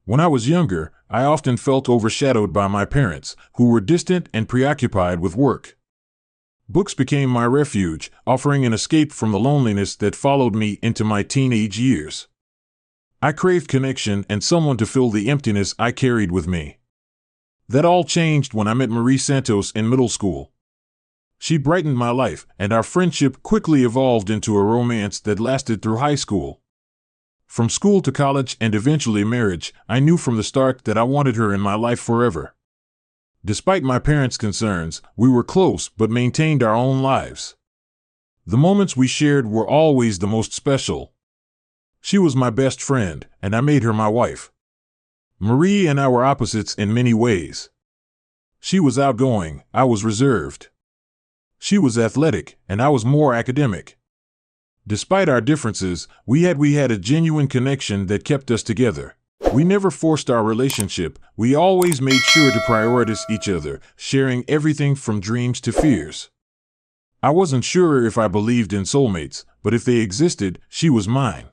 When I was younger, I often felt overshadowed by my parents, who were distant and preoccupied with work. Books became my refuge, offering an escape from the loneliness that followed me into my teenage years. I craved connection and someone to fill the emptiness I carried with me. That all changed when I met Marie Santos in middle school. She brightened my life, and our friendship quickly evolved into a romance that lasted through high school. From school to college and eventually marriage, I knew from the start that I wanted her in my life forever. Despite my parents' concerns, we were close but maintained our own lives. The moments we shared were always the most special. She was my best friend, and I made her my wife. Marie and I were opposites in many ways. She was outgoing, I was reserved. She was athletic, and I was more academic. Despite our differences, we had a genuine connection that kept us together. We never forced our relationship, we always made sure to prioritize each other, sharing everything from dreams to fears. I wasn't sure if I believed in soulmates, but if they existed, she was mine.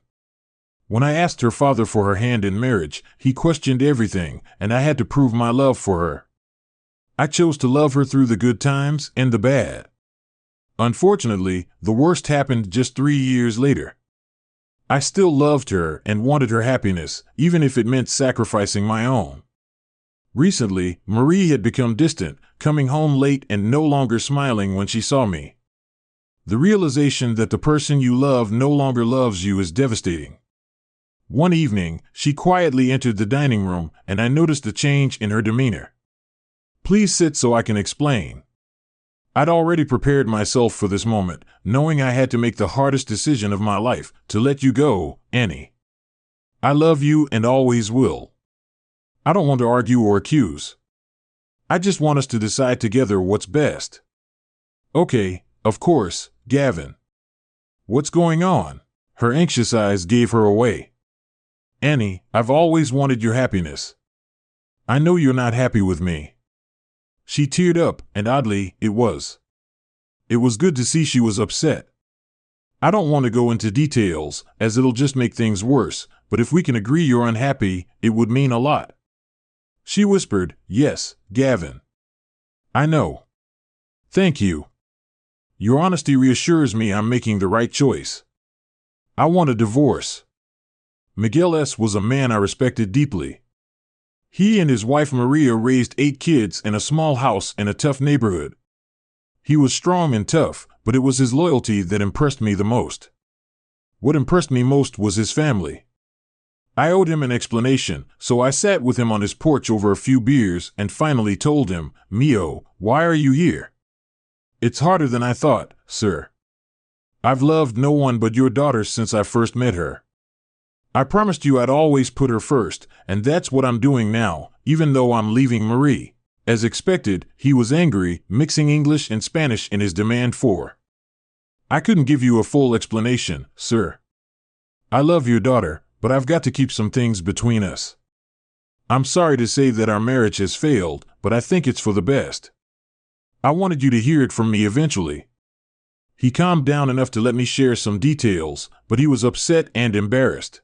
When I asked her father for her hand in marriage, he questioned everything, and I had to prove my love for her. I chose to love her through the good times and the bad. Unfortunately, the worst happened just 3 years later. I still loved her and wanted her happiness, even if it meant sacrificing my own. Recently, Marie had become distant, coming home late and no longer smiling when she saw me. The realization that the person you love no longer loves you is devastating. One evening, she quietly entered the dining room, and I noticed a change in her demeanor. "Please sit so I can explain." I'd already prepared myself for this moment, knowing I had to make the hardest decision of my life, to let you go, Annie. I love you and always will. I don't want to argue or accuse. I just want us to decide together what's best. Okay, of course, Gavin. What's going on? Her anxious eyes gave her away. Annie, I've always wanted your happiness. I know you're not happy with me. She teared up, and oddly, it was good to see she was upset. I don't want to go into details, as it'll just make things worse, but if we can agree you're unhappy, it would mean a lot. She whispered, "Yes, Gavin. I know. Thank you. Your honesty reassures me I'm making the right choice. I want a divorce." Miguel S. was a man I respected deeply. He and his wife Maria raised 8 kids in a small house in a tough neighborhood. He was strong and tough, but it was his loyalty that impressed me the most. What impressed me most was his family. I owed him an explanation, so I sat with him on his porch over a few beers and finally told him, "Mio, why are you here?" "It's harder than I thought, sir. I've loved no one but your daughter since I first met her. I promised you I'd always put her first, and that's what I'm doing now, even though I'm leaving Marie." As expected, he was angry, mixing English and Spanish in his demand for. "I couldn't give you a full explanation, sir. I love your daughter, but I've got to keep some things between us. I'm sorry to say that our marriage has failed, but I think it's for the best. I wanted you to hear it from me eventually." He calmed down enough to let me share some details, but he was upset and embarrassed.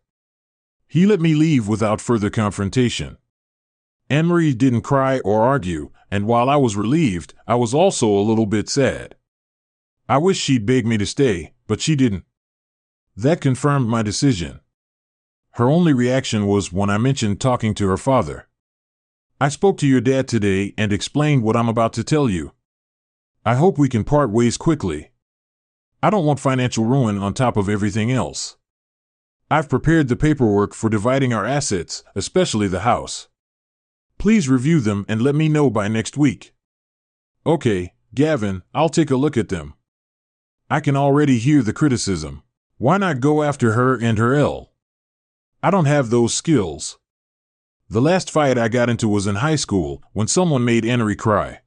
He let me leave without further confrontation. Anne-Marie didn't cry or argue, and while I was relieved, I was also a little bit sad. I wish she'd begged me to stay, but she didn't. That confirmed my decision. Her only reaction was when I mentioned talking to her father. "I spoke to your dad today and explained what I'm about to tell you. I hope we can part ways quickly. I don't want financial ruin on top of everything else. I've prepared the paperwork for dividing our assets, especially the house. Please review them and let me know by next week." "Okay, Gavin, I'll take a look at them." I can already hear the criticism. Why not go after her and her L? I don't have those skills. The last fight I got into was in high school, when someone made Anne-Marie cry.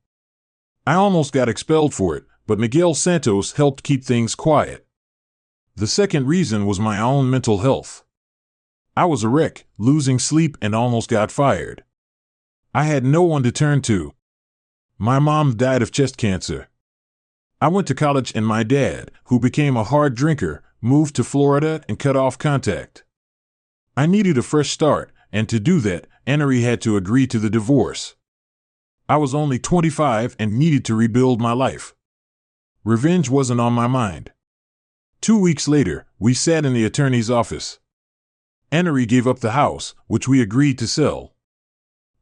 I almost got expelled for it, but Miguel Santos helped keep things quiet. The second reason was my own mental health. I was a wreck, losing sleep and almost got fired. I had no one to turn to. My mom died of chest cancer. I went to college and my dad, who became a hard drinker, moved to Florida and cut off contact. I needed a fresh start, and to do that, Annery had to agree to the divorce. I was only 25 and needed to rebuild my life. Revenge wasn't on my mind. 2 weeks later, we sat in the attorney's office. Annery gave up the house, which we agreed to sell.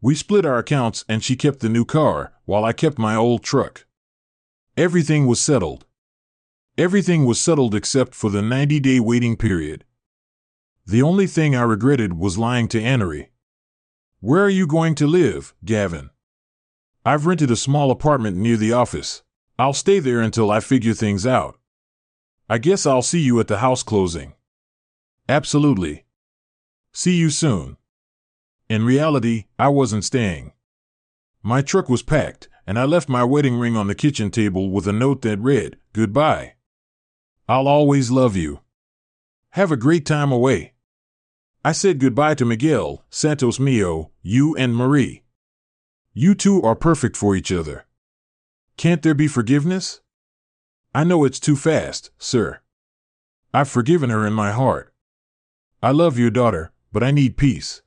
We split our accounts and she kept the new car, while I kept my old truck. Everything was settled. Everything was settled except for the 90-day waiting period. The only thing I regretted was lying to Annery. "Where are you going to live, Gavin?" "I've rented a small apartment near the office. I'll stay there until I figure things out. I guess I'll see you at the house closing." "Absolutely. See you soon." In reality, I wasn't staying. My truck was packed, and I left my wedding ring on the kitchen table with a note that read, "Goodbye. I'll always love you. Have a great time away." I said goodbye to Miguel, Santos Mio, you and Marie. You two are perfect for each other. Can't there be forgiveness? I know it's too fast, sir. I've forgiven her in my heart. I love your daughter, but I need peace.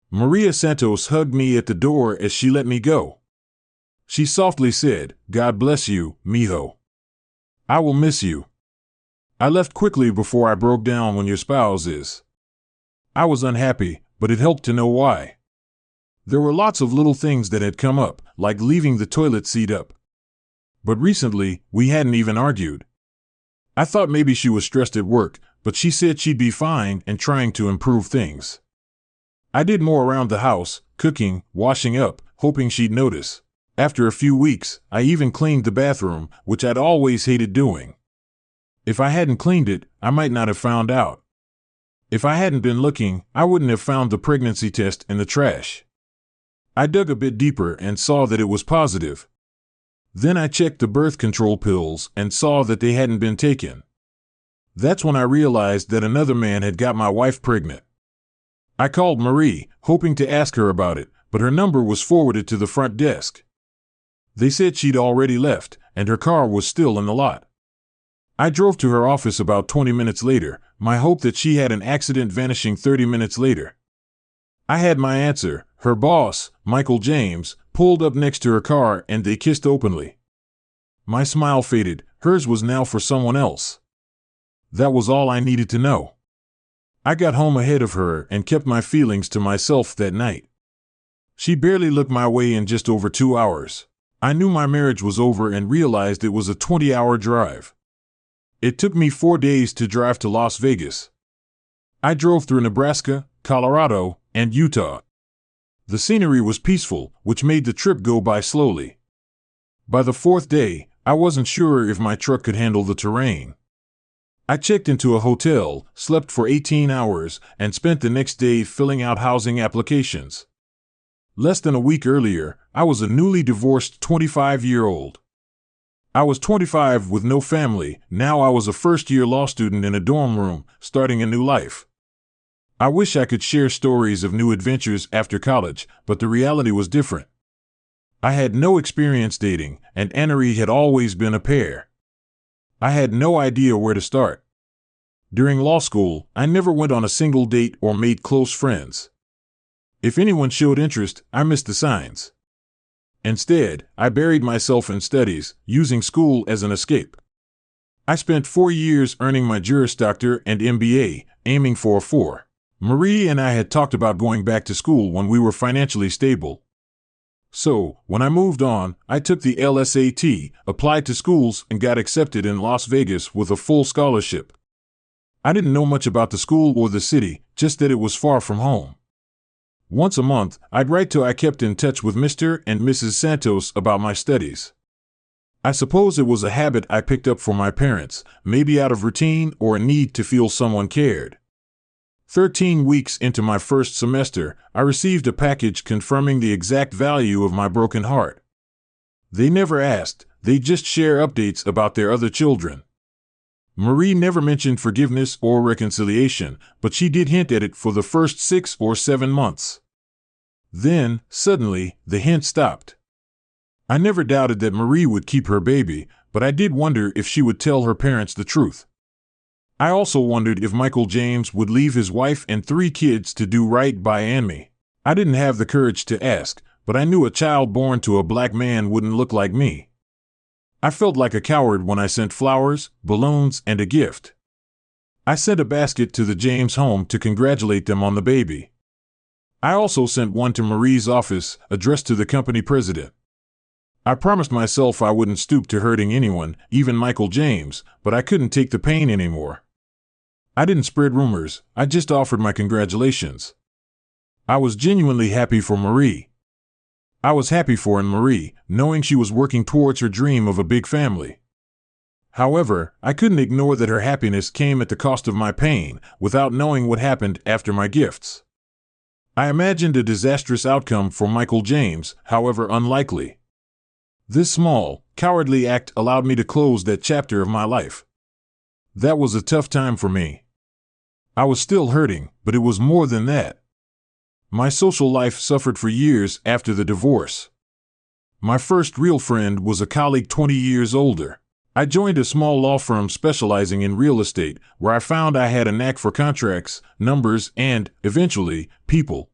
Maria Santos hugged me at the door as she let me go. She softly said, "God bless you, mijo. I will miss you." I left quickly before I broke down when your spouse is. I was unhappy, but it helped to know why. There were lots of little things that had come up, like leaving the toilet seat up. But recently, we hadn't even argued. I thought maybe she was stressed at work, but she said she'd be fine and trying to improve things. I did more around the house, cooking, washing up, hoping she'd notice. After a few weeks, I even cleaned the bathroom, which I'd always hated doing. If I hadn't cleaned it, I might not have found out. If I hadn't been looking, I wouldn't have found the pregnancy test in the trash. I dug a bit deeper and saw that it was positive. Then I checked the birth control pills and saw that they hadn't been taken. That's when I realized that another man had got my wife pregnant. I called Marie, hoping to ask her about it, but her number was forwarded to the front desk. They said she'd already left, and her car was still in the lot. I drove to her office about 20 minutes later, my hope that she had an accident vanishing 30 minutes later. I had my answer. Her boss, Michael James, pulled up next to her car and they kissed openly. My smile faded. Hers was now for someone else. That was all I needed to know. I got home ahead of her and kept my feelings to myself that night. She barely looked my way in just over 2 hours. I knew my marriage was over and realized it was a 20-hour drive. It took me 4 days to drive to Las Vegas. I drove through Nebraska, Colorado, and Utah. The scenery was peaceful, which made the trip go by slowly. By the 4th day, I wasn't sure if my truck could handle the terrain. I checked into a hotel, slept for 18 hours, and spent the next day filling out housing applications. Less than a week earlier, I was a newly divorced 25-year-old. I was 25 with no family. Now I was a first-year law student in a dorm room, starting a new life. I wish I could share stories of new adventures after college, but the reality was different. I had no experience dating, and Annery had always been a pair. I had no idea where to start. During law school, I never went on a single date or made close friends. If anyone showed interest, I missed the signs. Instead, I buried myself in studies, using school as an escape. I spent 4 years earning my Juris Doctor and MBA, aiming for a 4. Marie and I had talked about going back to school when we were financially stable. So, when I moved on, I took the LSAT, applied to schools, and got accepted in Las Vegas with a full scholarship. I didn't know much about the school or the city, just that it was far from home. Once a month, I'd write till I kept in touch with Mr. and Mrs. Santos about my studies. I suppose it was a habit I picked up from my parents, maybe out of routine or a need to feel someone cared. 13 weeks into my first semester, I received a package confirming the exact value of my broken heart. They never asked, they just share updates about their other children. Marie never mentioned forgiveness or reconciliation, but she did hint at it for the first 6 or 7 months. Then, suddenly, the hint stopped. I never doubted that Marie would keep her baby, but I did wonder if she would tell her parents the truth. I also wondered if Michael James would leave his wife and 3 kids to do right by Anne. I didn't have the courage to ask, but I knew a child born to a black man wouldn't look like me. I felt like a coward when I sent flowers, balloons, and a gift. I sent a basket to the James home to congratulate them on the baby. I also sent one to Marie's office, addressed to the company president. I promised myself I wouldn't stoop to hurting anyone, even Michael James, but I couldn't take the pain anymore. I didn't spread rumors, I just offered my congratulations. I was genuinely happy for Marie. I was happy for Anne-Marie, knowing she was working towards her dream of a big family. However, I couldn't ignore that her happiness came at the cost of my pain, without knowing what happened after my gifts. I imagined a disastrous outcome for Michael James, however unlikely. This small, cowardly act allowed me to close that chapter of my life. That was a tough time for me. I was still hurting, but it was more than that. My social life suffered for years after the divorce. My first real friend was a colleague 20 years older. I joined a small law firm specializing in real estate, where I found I had a knack for contracts, numbers, and, eventually, people.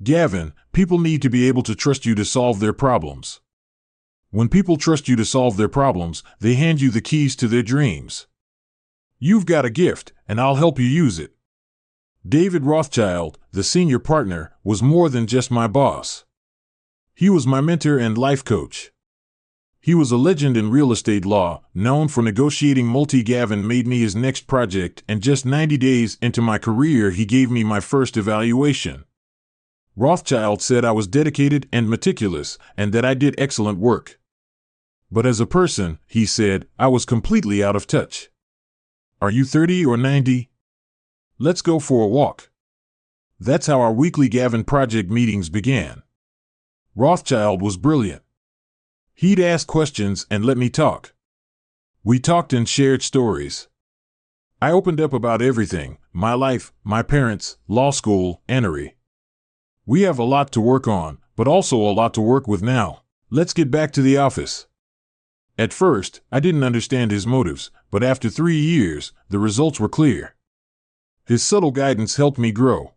Gavin, people need to be able to trust you to solve their problems. When people trust you to solve their problems, they hand you the keys to their dreams. You've got a gift, and I'll help you use it. David Rothschild, the senior partner, was more than just my boss. He was my mentor and life coach. He was a legend in real estate law, known for negotiating Gavin made me his next project, and just 90 days into my career he gave me my first evaluation. Rothschild said I was dedicated and meticulous, and that I did excellent work. But as a person, he said, I was completely out of touch. Are you 30 or 90? Let's go for a walk. That's how our weekly Gavin project meetings began. Rothschild was brilliant. He'd ask questions and let me talk. We talked and shared stories. I opened up about everything, my life, my parents, law school, Anne-Marie. We have a lot to work on, but also a lot to work with now. Let's get back to the office. At first, I didn't understand his motives, but after 3 years, the results were clear. His subtle guidance helped me grow.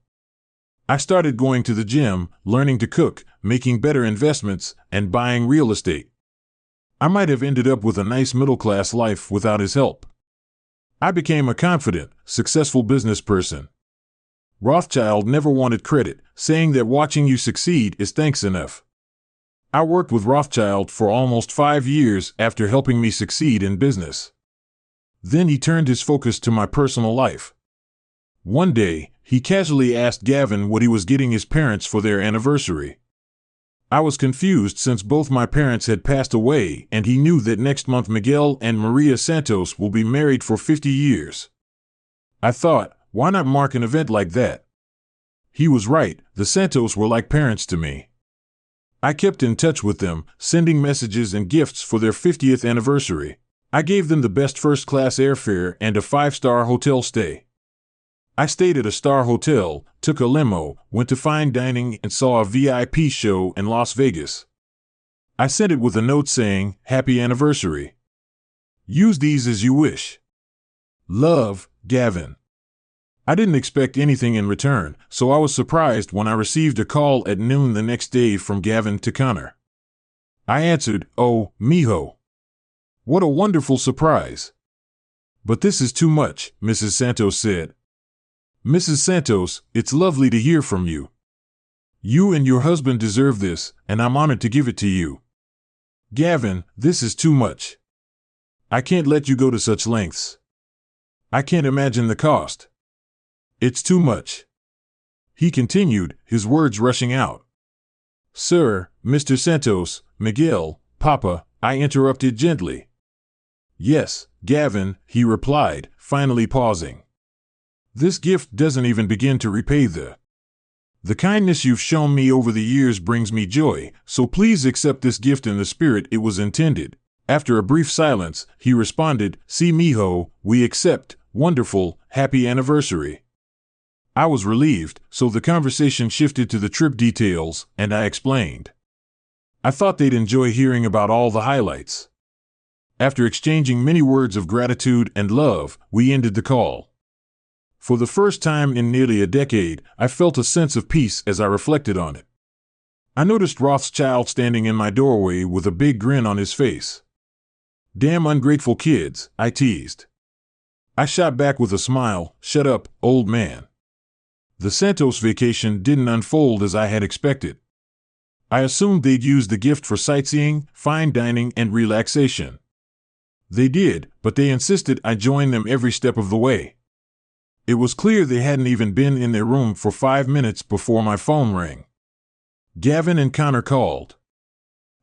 I started going to the gym, learning to cook, making better investments, and buying real estate. I might have ended up with a nice middle-class life without his help. I became a confident, successful business person. Rothschild never wanted credit, saying that watching you succeed is thanks enough. I worked with Rothschild for almost 5 years after helping me succeed in business. Then he turned his focus to my personal life. One day, he casually asked Gavin what he was getting his parents for their anniversary. I was confused since both my parents had passed away, and he knew that next month Miguel and Maria Santos will be married for 50 years. I thought, why not mark an event like that? He was right, the Santos were like parents to me. I kept in touch with them, sending messages and gifts for their 50th anniversary. I gave them the best first-class airfare and a 5-star hotel stay. I stayed at a star hotel, took a limo, went to fine dining, and saw a VIP show in Las Vegas. I sent it with a note saying, Happy Anniversary. Use these as you wish. Love, Gavin. I didn't expect anything in return, so I was surprised when I received a call at noon the next day from Gavin to Connor. I answered, Oh, mijo. What a wonderful surprise. But this is too much, Mrs. Santos said. Mrs. Santos, it's lovely to hear from you. You and your husband deserve this, and I'm honored to give it to you. Gavin, this is too much. I can't let you go to such lengths. I can't imagine the cost. It's too much. He continued, his words rushing out. Sir, Mr. Santos, Miguel, Papa, I interrupted gently. Yes, Gavin, he replied, finally pausing. This gift doesn't even begin to repay the kindness you've shown me over the years brings me joy, so please accept this gift in the spirit it was intended. After a brief silence, he responded, See, mijo, we accept. Wonderful, happy anniversary. I was relieved, so the conversation shifted to the trip details, and I explained. I thought they'd enjoy hearing about all the highlights. After exchanging many words of gratitude and love, we ended the call. For the first time in nearly a decade, I felt a sense of peace as I reflected on it. I noticed Rothschild standing in my doorway with a big grin on his face. "Damn ungrateful kids," I teased. I shot back with a smile, "Shut up, old man." The Santos vacation didn't unfold as I had expected. I assumed they'd use the gift for sightseeing, fine dining, and relaxation. They did, but they insisted I join them every step of the way. It was clear they hadn't even been in their room for 5 minutes before my phone rang. Gavin and Connor called.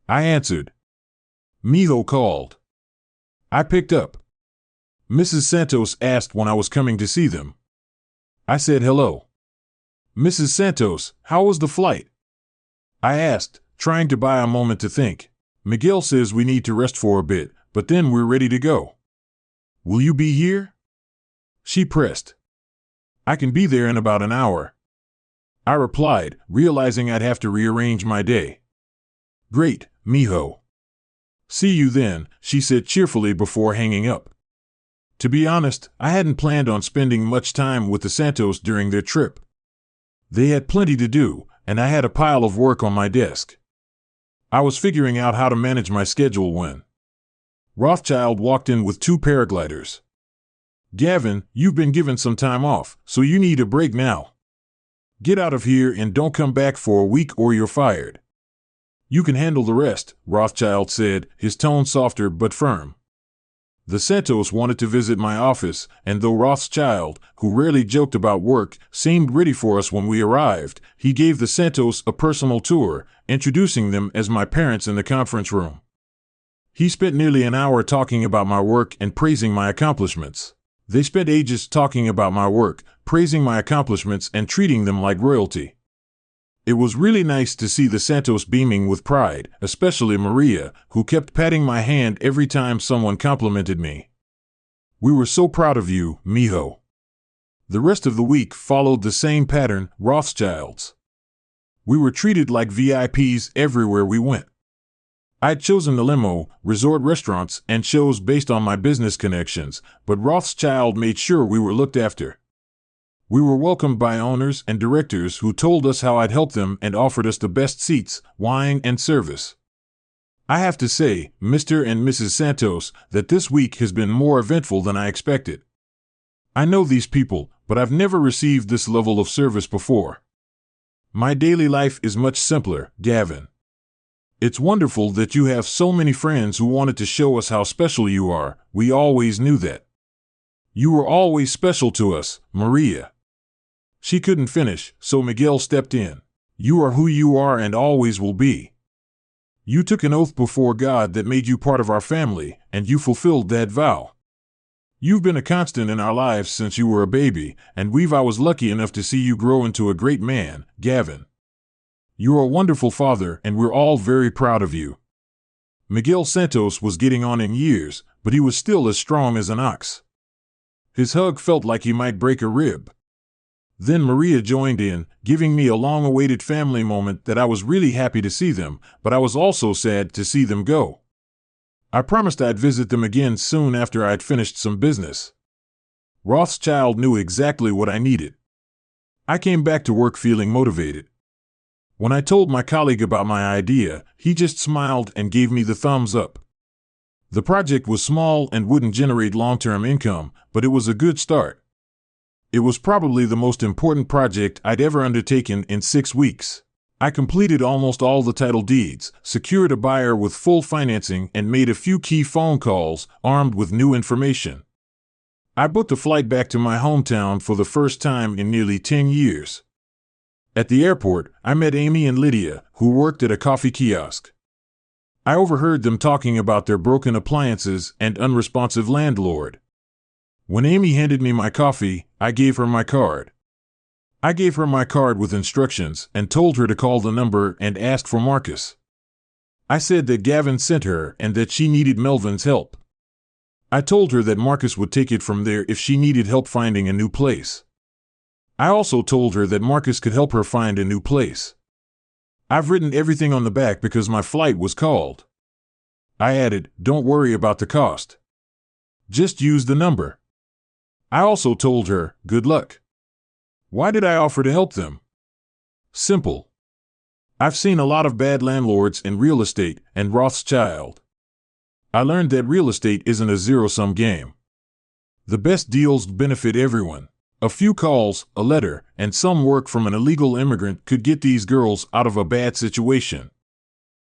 I answered. Miho called. I picked up. Mrs. Santos asked when I was coming to see them. I said hello. "Mrs. Santos, how was the flight?" I asked, trying to buy a moment to think. "Miguel says we need to rest for a bit, but then we're ready to go. Will you be here?" She pressed. "I can be there in about an hour." I replied, realizing I'd have to rearrange my day. "Great, Miho." "See you then," she said cheerfully before hanging up. To be honest, I hadn't planned on spending much time with the Santos during their trip. They had plenty to do, and I had a pile of work on my desk. I was figuring out how to manage my schedule when Rothschild walked in with 2 paragliders. "Gavin, you've been given some time off, so you need a break now. Get out of here and don't come back for a week or you're fired." "You can handle the rest," Rothschild said, his tone softer but firm. The Santos wanted to visit my office, and though Rothschild, who rarely joked about work, seemed ready for us when we arrived, he gave the Santos a personal tour, introducing them as my parents in the conference room. He spent nearly an hour talking about my work and praising my accomplishments. They spent ages talking about my work, praising my accomplishments, and treating them like royalty. It was really nice to see the Santos beaming with pride, especially Maria, who kept patting my hand every time someone complimented me. "We were so proud of you, Miho." The rest of the week followed the same pattern, Rothschilds. We were treated like VIPs everywhere we went. I'd chosen the limo, resort restaurants, and shows based on my business connections, but Rothschild made sure we were looked after. We were welcomed by owners and directors who told us how I'd help them and offered us the best seats, wine, and service. I have to say, Mr. and Mrs. Santos, that this week has been more eventful than I expected. I know these people, but I've never received this level of service before. My daily life is much simpler, Gavin. It's wonderful that you have so many friends who wanted to show us how special you are. We always knew that. You were always special to us, Maria. She couldn't finish, so Miguel stepped in. You are who you are and always will be. You took an oath before God that made you part of our family, and you fulfilled that vow. You've been a constant in our lives since you were a baby, and I was lucky enough to see you grow into a great man, Gavin. You're a wonderful father, and we're all very proud of you. Miguel Santos was getting on in years, but he was still as strong as an ox. His hug felt like he might break a rib. Then Maria joined in, giving me a long-awaited family moment that I was really happy to see them, but I was also sad to see them go. I promised I'd visit them again soon after I'd finished some business. Rothschild knew exactly what I needed. I came back to work feeling motivated. When I told my colleague about my idea, he just smiled and gave me the thumbs up. The project was small and wouldn't generate long-term income, but it was a good start. It was probably the most important project I'd ever undertaken in 6 weeks. I completed almost all the title deeds, secured a buyer with full financing, and made a few key phone calls, armed with new information. I booked a flight back to my hometown for the first time in nearly 10 years. At the airport, I met Amy and Lydia, who worked at a coffee kiosk. I overheard them talking about their broken appliances and unresponsive landlord. When Amy handed me my coffee, I gave her my card. I gave her my card with instructions and told her to call the number and ask for Marcus. I said that Gavin sent her and that she needed Melvin's help. I told her that Marcus would take it from there if she needed help finding a new place. I also told her that Marcus could help her find a new place. I've written everything on the back because my flight was called. I added, "Don't worry about the cost. Just use the number." I also told her, "Good luck." Why did I offer to help them? Simple. I've seen a lot of bad landlords in real estate and Rothschild. I learned that real estate isn't a zero-sum game. The best deals benefit everyone. A few calls, a letter, and some work from an illegal immigrant could get these girls out of a bad situation.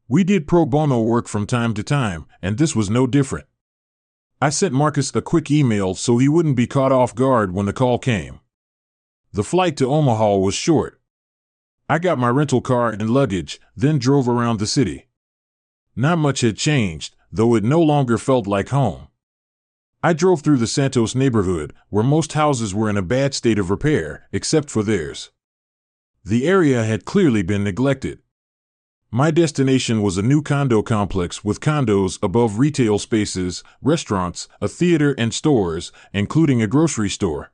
We did pro bono work from time to time, and this was no different. I sent Marcus a quick email so he wouldn't be caught off guard when the call came. The flight to Omaha was short. I got my rental car and luggage, then drove around the city. Not much had changed, though it no longer felt like home. I drove through the Santos neighborhood, where most houses were in a bad state of repair, except for theirs. The area had clearly been neglected. My destination was a new condo complex with condos above retail spaces, restaurants, a theater, and stores, including a grocery store.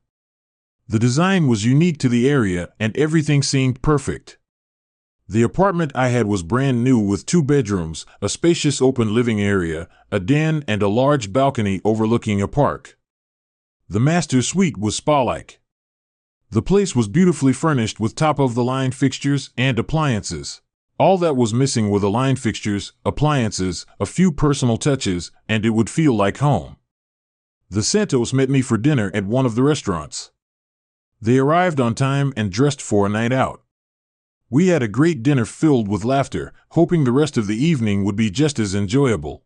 The design was unique to the area, and everything seemed perfect. The apartment I had was brand new with 2 bedrooms, a spacious open living area, a den, and a large balcony overlooking a park. The master suite was spa-like. The place was beautifully furnished with top-of-the-line fixtures and appliances. All that was missing were the line fixtures, appliances, a few personal touches, and it would feel like home. The Santos met me for dinner at one of the restaurants. They arrived on time and dressed for a night out. We had a great dinner filled with laughter, hoping the rest of the evening would be just as enjoyable.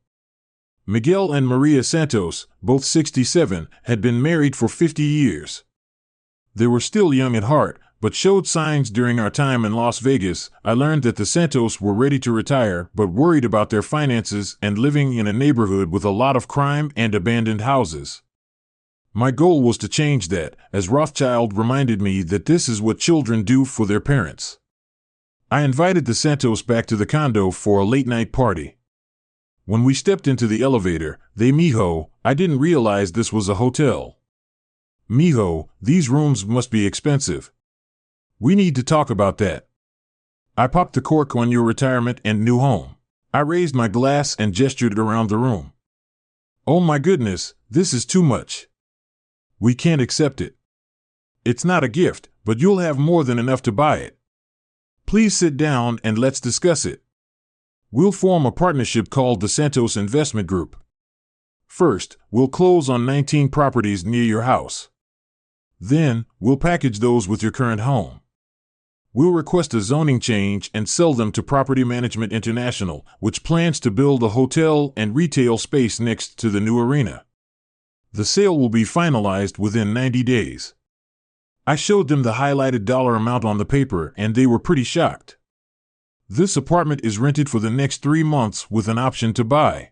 Miguel and Maria Santos, both 67, had been married for 50 years. They were still young at heart, but showed signs during our time in Las Vegas. I learned that the Santos were ready to retire, but worried about their finances and living in a neighborhood with a lot of crime and abandoned houses. My goal was to change that, as Rothschild reminded me that this is what children do for their parents. I invited the Santos back to the condo for a late-night party. When we stepped into the elevator, mijo, I didn't realize this was a hotel. Mijo, these rooms must be expensive. We need to talk about that. I popped the cork on your retirement and new home. I raised my glass and gestured around the room. Oh my goodness, this is too much. We can't accept it. It's not a gift, but you'll have more than enough to buy it. Please sit down and let's discuss it. We'll form a partnership called the Santos Investment Group. First, we'll close on 19 properties near your house. Then, we'll package those with your current home. We'll request a zoning change and sell them to Property Management International, which plans to build a hotel and retail space next to the new arena. The sale will be finalized within 90 days. I showed them the highlighted dollar amount on the paper and they were pretty shocked. This apartment is rented for the next 3 months with an option to buy.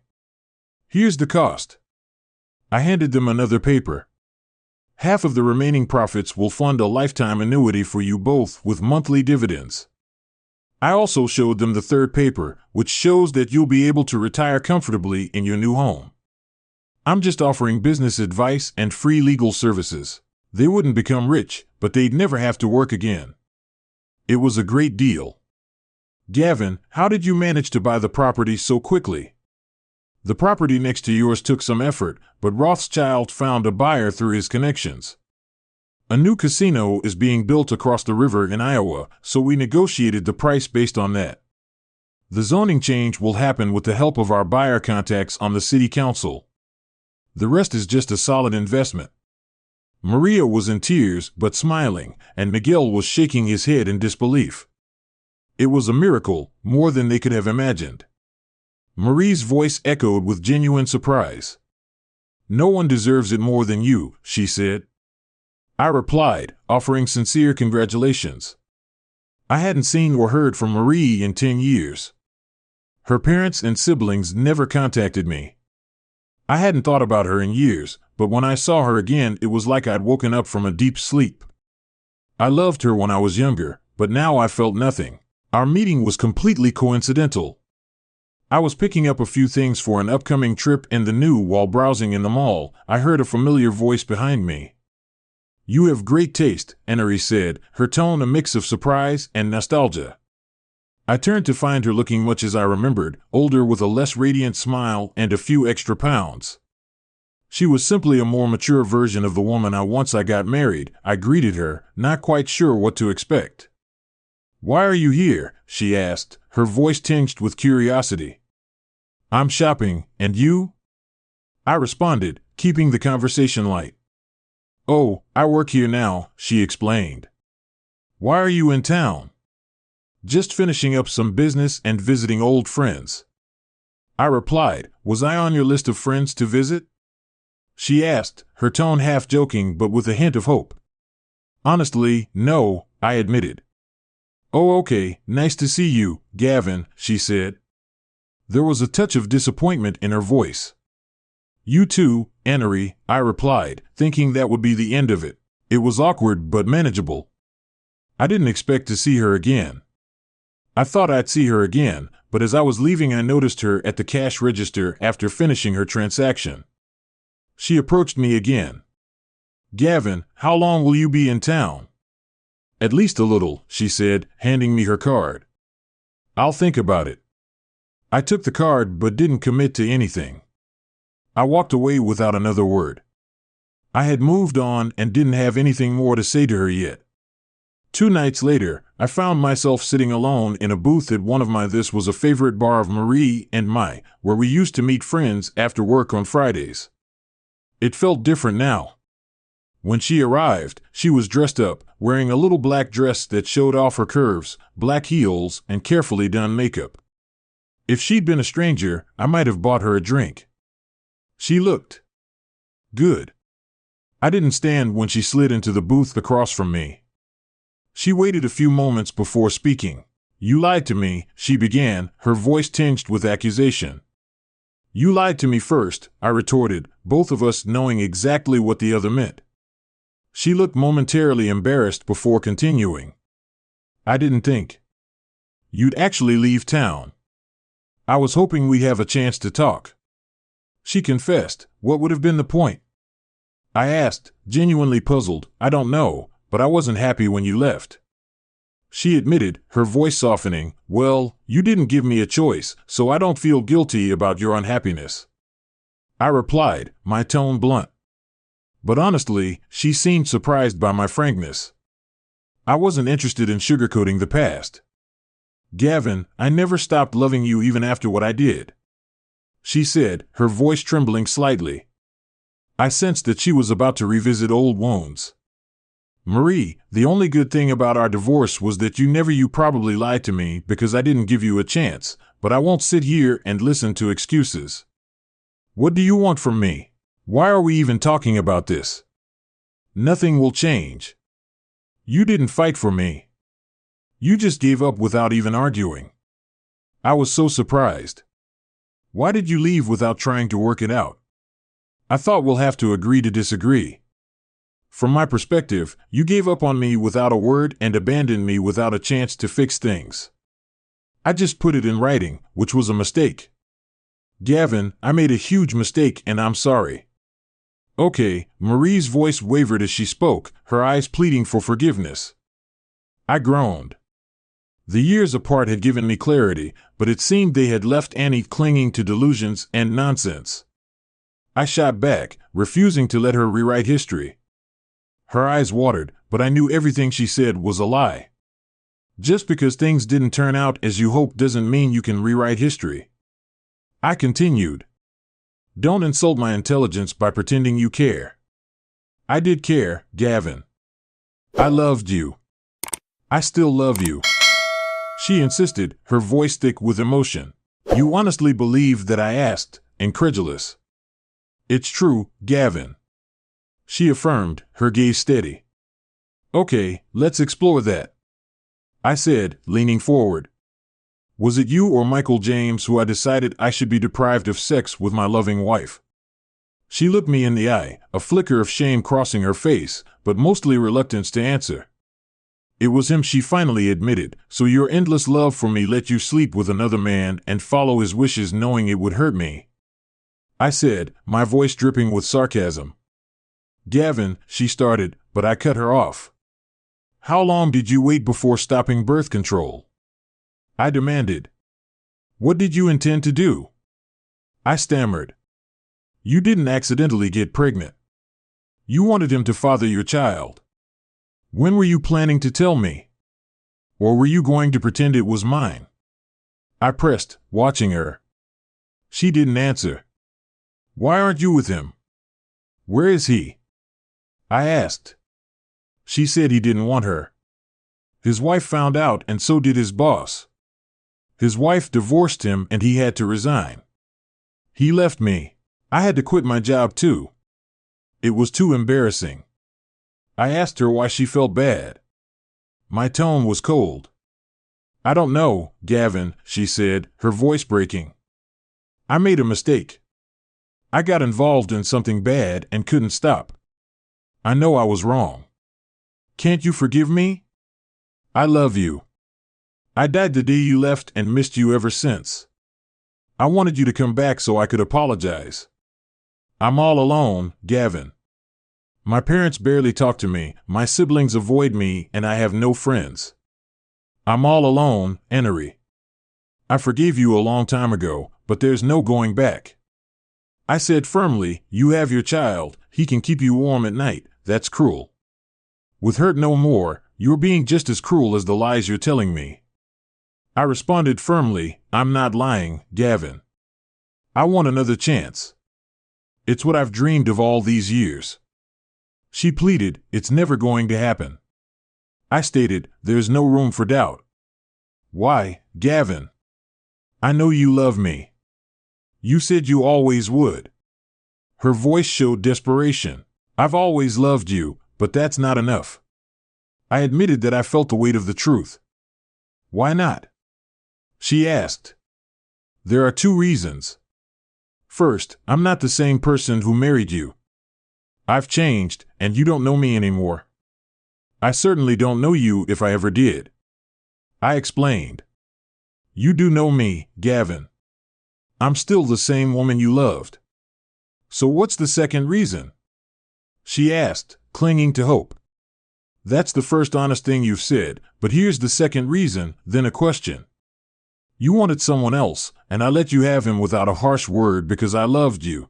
Here's the cost. I handed them another paper. Half of the remaining profits will fund a lifetime annuity for you both with monthly dividends. I also showed them the third paper, which shows that you'll be able to retire comfortably in your new home. I'm just offering business advice and free legal services. They wouldn't become rich, but they'd never have to work again. It was a great deal. Gavin, how did you manage to buy the property so quickly? The property next to yours took some effort, but Rothschild found a buyer through his connections. A new casino is being built across the river in Iowa, so we negotiated the price based on that. The zoning change will happen with the help of our buyer contacts on the city council. The rest is just a solid investment. Maria was in tears but smiling, and Miguel was shaking his head in disbelief. It was a miracle, more than they could have imagined. Marie's voice echoed with genuine surprise. No one deserves it more than you, she said. I replied, offering sincere congratulations. I hadn't seen or heard from Marie in 10 years. Her parents and siblings never contacted me. I hadn't thought about her in years, but when I saw her again, it was like I'd woken up from a deep sleep. I loved her when I was younger, but now I felt nothing. Our meeting was completely coincidental. I was picking up a few things for an upcoming trip in the new while browsing in the mall. I heard a familiar voice behind me. You have great taste, Enery said, her tone a mix of surprise and nostalgia. I turned to find her looking much as I remembered, older with a less radiant smile and a few extra pounds. She was simply a more mature version of the woman I got married. I greeted her, not quite sure what to expect. "Why are you here?" she asked, her voice tinged with curiosity. "I'm shopping, and you?" I responded, keeping the conversation light. "Oh, I work here now," she explained. "Why are you in town?" "Just finishing up some business and visiting old friends." I replied, "Was I on your list of friends to visit?" She asked, her tone half joking but with a hint of hope. "Honestly, no," I admitted. "Oh, okay, nice to see you, Gavin," she said. There was a touch of disappointment in her voice. "You too, Annery," I replied, thinking that would be the end of it. It was awkward but manageable. I didn't expect to see her again. I thought I'd see her again, but as I was leaving I noticed her at the cash register after finishing her transaction. She approached me again. "Gavin, how long will you be in town?" "At least a little," she said, handing me her card. "I'll think about it." I took the card but didn't commit to anything. I walked away without another word. I had moved on and didn't have anything more to say to her yet. 2 nights later, I found myself sitting alone in a booth at one of my this was a favorite bar of Marie and my, where we used to meet friends after work on Fridays. It felt different now. When she arrived, she was dressed up, wearing a little black dress that showed off her curves, black heels, and carefully done makeup. If she'd been a stranger, I might have bought her a drink. She looked good. I didn't stand when she slid into the booth across from me. She waited a few moments before speaking. "You lied to me," she began, her voice tinged with accusation. "You lied to me first," I retorted, both of us knowing exactly what the other meant. She looked momentarily embarrassed before continuing. "I didn't think you'd actually leave town. I was hoping we'd have a chance to talk." She confessed. "What would have been the point?" I asked, genuinely puzzled. "I don't know, but I wasn't happy when you left." She admitted, her voice softening, "Well, you didn't give me a choice, so I don't feel guilty about your unhappiness." I replied, my tone blunt. But honestly, she seemed surprised by my frankness. I wasn't interested in sugarcoating the past. "Gavin, I never stopped loving you even after what I did," she said, her voice trembling slightly. I sensed that she was about to revisit old wounds. "Marie, the only good thing about our divorce was that you probably lied to me because I didn't give you a chance, but I won't sit here and listen to excuses. What do you want from me? Why are we even talking about this? Nothing will change. You didn't fight for me. You just gave up without even arguing." I was so surprised. "Why did you leave without trying to work it out?" "I thought we'll have to agree to disagree. From my perspective, you gave up on me without a word and abandoned me without a chance to fix things. I just put it in writing, which was a mistake. Gavin, I made a huge mistake and I'm sorry." "Okay," Marie's voice wavered as she spoke, her eyes pleading for forgiveness. I groaned. The years apart had given me clarity, but it seemed they had left Annie clinging to delusions and nonsense. I shot back, refusing to let her rewrite history. Her eyes watered, but I knew everything she said was a lie. Just because things didn't turn out as you hoped doesn't mean you can rewrite history. I continued. "Don't insult my intelligence by pretending you care. I did care, Gavin. I loved you. I still love you." She insisted, her voice thick with emotion. "You honestly believe that I asked?" Incredulous. "It's true, Gavin," she affirmed, her gaze steady. "Okay, let's explore that," I said, leaning forward. "Was it you or Michael James who I decided I should be deprived of sex with my loving wife?" She looked me in the eye, a flicker of shame crossing her face, but mostly reluctance to answer. "It was him," she finally admitted. "So your endless love for me let you sleep with another man and follow his wishes knowing it would hurt me?" I said, my voice dripping with sarcasm. "Gavin," she started, but I cut her off. "How long did you wait before stopping birth control?" I demanded. What did you intend to do? I stammered. You didn't accidentally get pregnant. You wanted him to father your child. When were you planning to tell me? Or were you going to pretend it was mine? I pressed, watching her. She didn't answer. Why aren't you with him? Where is he? I asked. She said he didn't want her. His wife found out, and so did his boss. His wife divorced him and he had to resign. He left me. I had to quit my job too. It was too embarrassing. I asked her why she felt bad. My tone was cold. I don't know, Gavin, she said, her voice breaking. I made a mistake. I got involved in something bad and couldn't stop. I know I was wrong. Can't you forgive me? I love you. I died the day you left and missed you ever since. I wanted you to come back so I could apologize. I'm all alone, Gavin. My parents barely talk to me, my siblings avoid me, and I have no friends. I'm all alone, Enery. I forgave you a long time ago, but there's no going back. I said firmly, you have your child, he can keep you warm at night, that's cruel. With Hurt No More, you're being just as cruel as the lies you're telling me. I responded firmly, I'm not lying, Gavin. I want another chance. It's what I've dreamed of all these years. She pleaded, it's never going to happen. I stated, there's no room for doubt. Why, Gavin? I know you love me. You said you always would. Her voice showed desperation. I've always loved you, but that's not enough. I admitted that I felt the weight of the truth. Why not? She asked. There are 2 reasons. First, I'm not the same person who married you. I've changed, and you don't know me anymore. I certainly don't know you if I ever did. I explained. You do know me, Gavin. I'm still the same woman you loved. So what's the second reason? She asked, clinging to hope. That's the first honest thing you've said, but here's the second reason, then a question. You wanted someone else, and I let you have him without a harsh word because I loved you.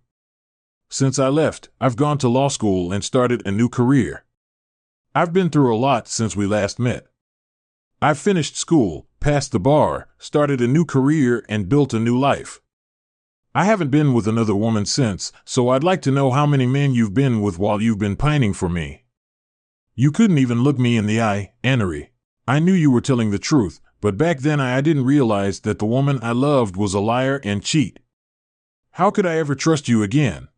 Since I left, I've gone to law school and started a new career. I've been through a lot since we last met. I've finished school, passed the bar, started a new career, and built a new life. I haven't been with another woman since, so I'd like to know how many men you've been with while you've been pining for me. You couldn't even look me in the eye, Enery. I knew you were telling the truth, but back then I didn't realize that the woman I loved was a liar and cheat. How could I ever trust you again?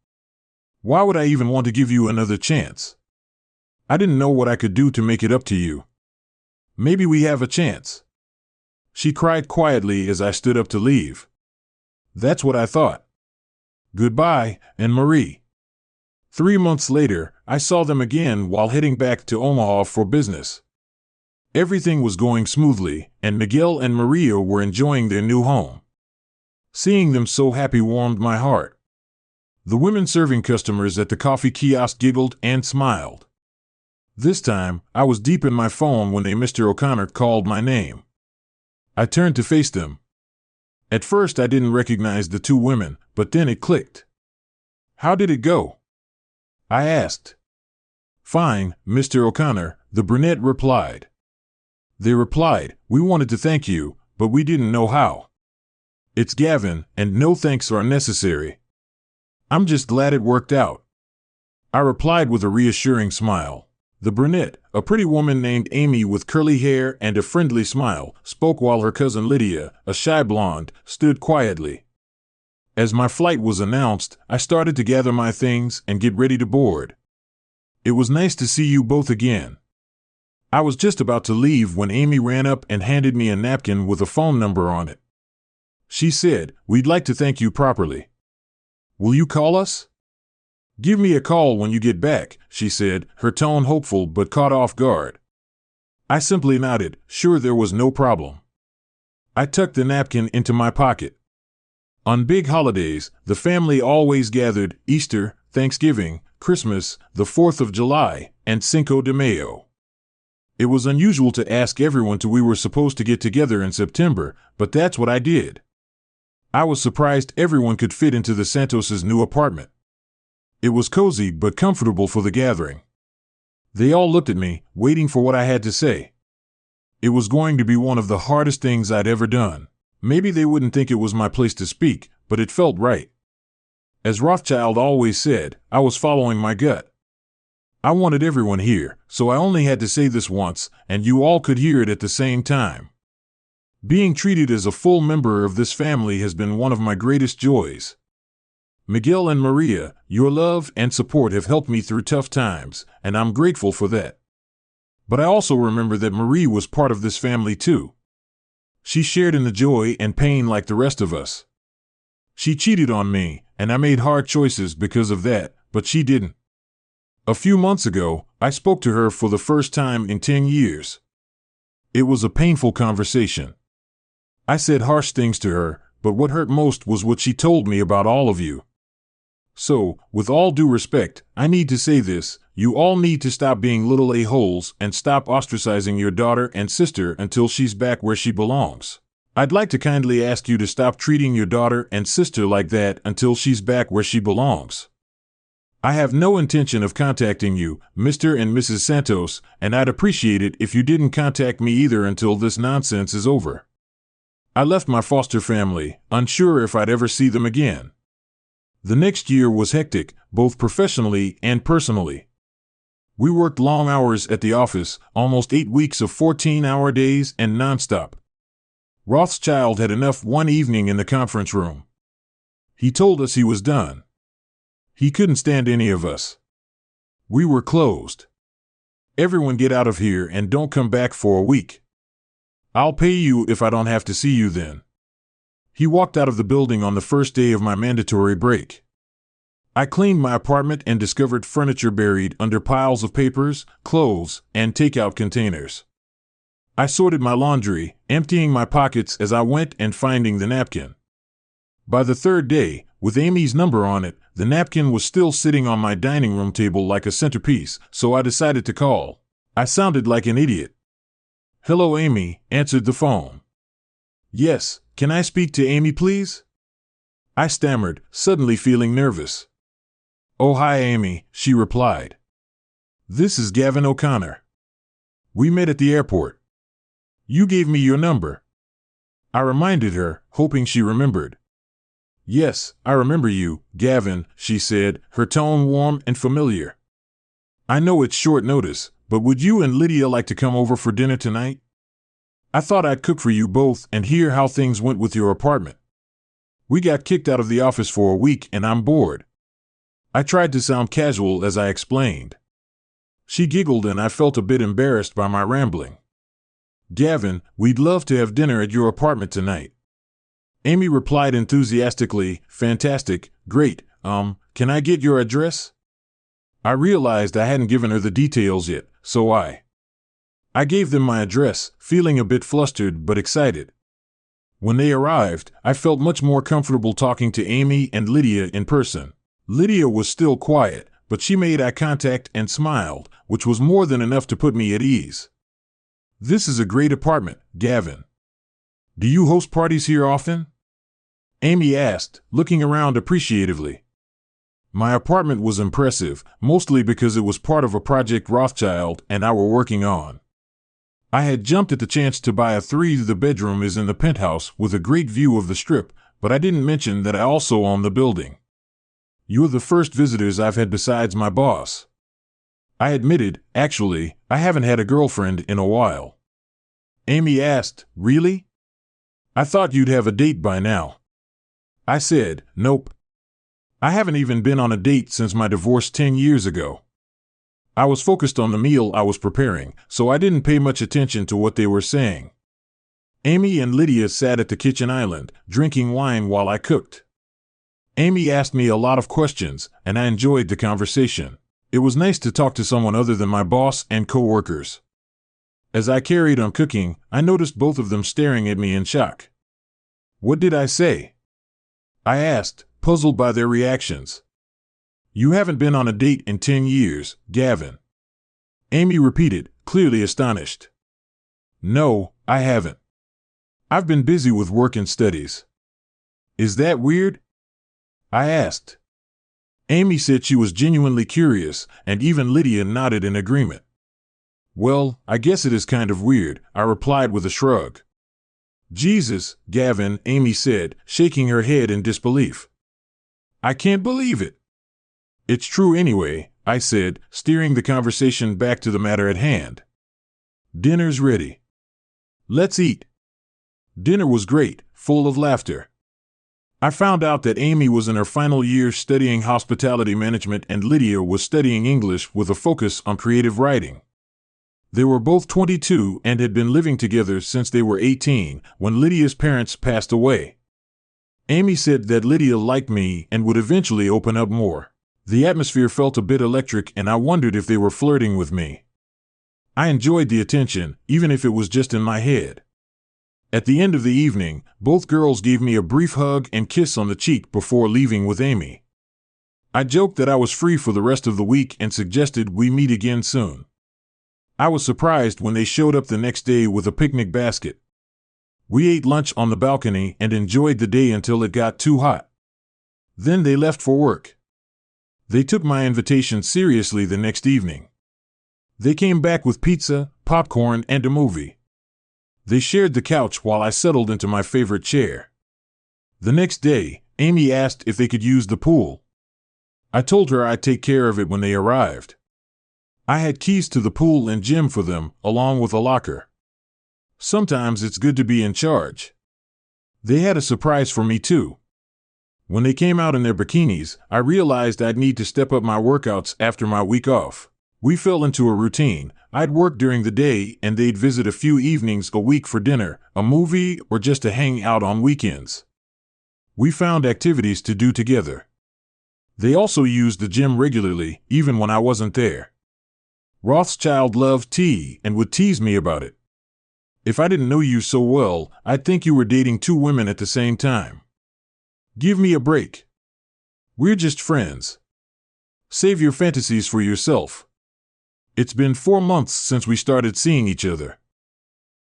Why would I even want to give you another chance? I didn't know what I could do to make it up to you. Maybe we have a chance. She cried quietly as I stood up to leave. That's what I thought. Goodbye, Anne-Marie. 3 months later, I saw them again while heading back to Omaha for business. Everything was going smoothly, and Miguel and Maria were enjoying their new home. Seeing them so happy warmed my heart. The women serving customers at the coffee kiosk giggled and smiled. This time, I was deep in my phone when Mr. O'Connor called my name. I turned to face them. At first I didn't recognize the 2 women, but then it clicked. How did it go? I asked. Fine, Mr. O'Connor, the brunette replied. They replied, we wanted to thank you, but we didn't know how. It's Gavin, and no thanks are necessary. I'm just glad it worked out. I replied with a reassuring smile. The brunette, a pretty woman named Amy with curly hair and a friendly smile, spoke while her cousin Lydia, a shy blonde, stood quietly. As my flight was announced, I started to gather my things and get ready to board. It was nice to see you both again. I was just about to leave when Amy ran up and handed me a napkin with a phone number on it. She said, we'd like to thank you properly. Will you call us? Give me a call when you get back, she said, her tone hopeful but caught off guard. I simply nodded, sure there was no problem. I tucked the napkin into my pocket. On big holidays, the family always gathered: Easter, Thanksgiving, Christmas, the 4th of July, and Cinco de Mayo. It was unusual to ask everyone we were supposed to get together in September, but that's what I did. I was surprised everyone could fit into the Santos's new apartment. It was cozy but comfortable for the gathering. They all looked at me, waiting for what I had to say. It was going to be one of the hardest things I'd ever done. Maybe they wouldn't think it was my place to speak, but it felt right. As Rothschild always said, I was following my gut. I wanted everyone here, so I only had to say this once, and you all could hear it at the same time. Being treated as a full member of this family has been one of my greatest joys. Miguel and Maria, your love and support have helped me through tough times, and I'm grateful for that. But I also remember that Marie was part of this family too. She shared in the joy and pain like the rest of us. She cheated on me, and I made hard choices because of that, but she didn't. A few months ago, I spoke to her for the first time in 10 years. It was a painful conversation. I said harsh things to her, but what hurt most was what she told me about all of you. So, with all due respect, I need to say this: you all need to stop being little a-holes and stop ostracizing your daughter and sister until she's back where she belongs. I'd like to kindly ask you to stop treating your daughter and sister like that until she's back where she belongs. I have no intention of contacting you, Mr. and Mrs. Santos, and I'd appreciate it if you didn't contact me either until this nonsense is over. I left my foster family, unsure if I'd ever see them again. The next year was hectic, both professionally and personally. We worked long hours at the office, almost 8 weeks of 14-hour days and nonstop. Rothschild had enough one evening in the conference room. He told us he was done. He couldn't stand any of us. We were closed. Everyone get out of here and don't come back for a week. I'll pay you if I don't have to see you then. He walked out of the building on the first day of my mandatory break. I cleaned my apartment and discovered furniture buried under piles of papers, clothes, and takeout containers. I sorted my laundry, emptying my pockets as I went and finding the napkin. By the third day, with Amy's number on it, the napkin was still sitting on my dining room table like a centerpiece, so I decided to call. I sounded like an idiot. "Hello, Amy," answered the phone. "Yes, can I speak to Amy, please?" I stammered, suddenly feeling nervous. "Oh, hi, Amy," she replied. "This is Gavin O'Connor. We met at the airport. You gave me your number." I reminded her, hoping she remembered. "Yes, I remember you, Gavin," she said, her tone warm and familiar. "I know it's short notice, but would you and Lydia like to come over for dinner tonight? I thought I'd cook for you both and hear how things went with your apartment. We got kicked out of the office for a week and I'm bored." I tried to sound casual as I explained. She giggled and I felt a bit embarrassed by my rambling. "Gavin, we'd love to have dinner at your apartment tonight." Amy replied enthusiastically, "Fantastic, great, can I get your address?" I realized I hadn't given her the details yet, so I gave them my address, feeling a bit flustered but excited. When they arrived, I felt much more comfortable talking to Amy and Lydia in person. Lydia was still quiet, but she made eye contact and smiled, which was more than enough to put me at ease. "This is a great apartment, Gavin. Do you host parties here often?" Amy asked, looking around appreciatively. My apartment was impressive, mostly because it was part of a project Rothschild and I were working on. I had jumped at the chance to buy a 3. The bedroom is in the penthouse with a great view of the Strip, but I didn't mention that I also own the building. "You're the first visitors I've had besides my boss." I admitted, "Actually, I haven't had a girlfriend in a while." Amy asked, "Really? I thought you'd have a date by now." I said, "Nope. I haven't even been on a date since my divorce 10 years ago." I was focused on the meal I was preparing, so I didn't pay much attention to what they were saying. Amy and Lydia sat at the kitchen island, drinking wine while I cooked. Amy asked me a lot of questions, and I enjoyed the conversation. It was nice to talk to someone other than my boss and co-workers. As I carried on cooking, I noticed both of them staring at me in shock. "What did I say?" I asked, puzzled by their reactions. "You haven't been on a date in 10 years, Gavin." Amy repeated, clearly astonished. No, I haven't. I've been busy with work and studies. Is that weird? I asked. Amy said she was genuinely curious, and even Lydia nodded in agreement. Well, I guess it is kind of weird, I replied with a shrug. Jesus, Gavin, Amy said, shaking her head in disbelief. I can't believe it. It's true anyway, I said, steering the conversation back to the matter at hand. Dinner's ready. Let's eat. Dinner was great, full of laughter. I found out that Amy was in her final year studying hospitality management and Lydia was studying English with a focus on creative writing. They were both 22 and had been living together since they were 18 when Lydia's parents passed away. Amy said that Lydia liked me and would eventually open up more. The atmosphere felt a bit electric and I wondered if they were flirting with me. I enjoyed the attention, even if it was just in my head. At the end of the evening, both girls gave me a brief hug and kiss on the cheek before leaving with Amy. I joked that I was free for the rest of the week and suggested we meet again soon. I was surprised when they showed up the next day with a picnic basket. We ate lunch on the balcony and enjoyed the day until it got too hot. Then they left for work. They took my invitation seriously the next evening. They came back with pizza, popcorn, and a movie. They shared the couch while I settled into my favorite chair. The next day, Amy asked if they could use the pool. I told her I'd take care of it when they arrived. I had keys to the pool and gym for them, along with a locker. Sometimes it's good to be in charge. They had a surprise for me too. When they came out in their bikinis, I realized I'd need to step up my workouts after my week off. We fell into a routine. I'd work during the day and they'd visit a few evenings a week for dinner, a movie, or just to hang out on weekends. We found activities to do together. They also used the gym regularly, even when I wasn't there. Rothschild loved tea and would tease me about it. If I didn't know you so well, I'd think you were dating two women at the same time. Give me a break. We're just friends. Save your fantasies for yourself. It's been 4 months since we started seeing each other.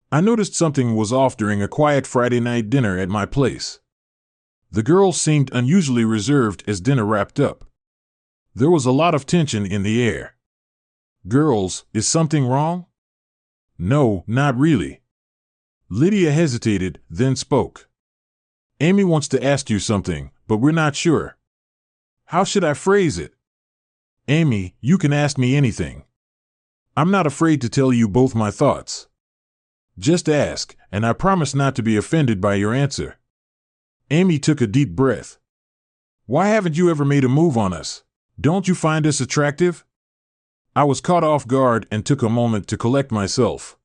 I noticed something was off during a quiet Friday night dinner at my place. The girls seemed unusually reserved as dinner wrapped up. There was a lot of tension in the air. Girls, is something wrong? No, not really. Lydia hesitated, then spoke. Amy wants to ask you something, but we're not sure. How should I phrase it? Amy, you can ask me anything. I'm not afraid to tell you both my thoughts. Just ask, and I promise not to be offended by your answer. Amy took a deep breath. Why haven't you ever made a move on us? Don't you find us attractive? I was caught off guard and took a moment to collect myself.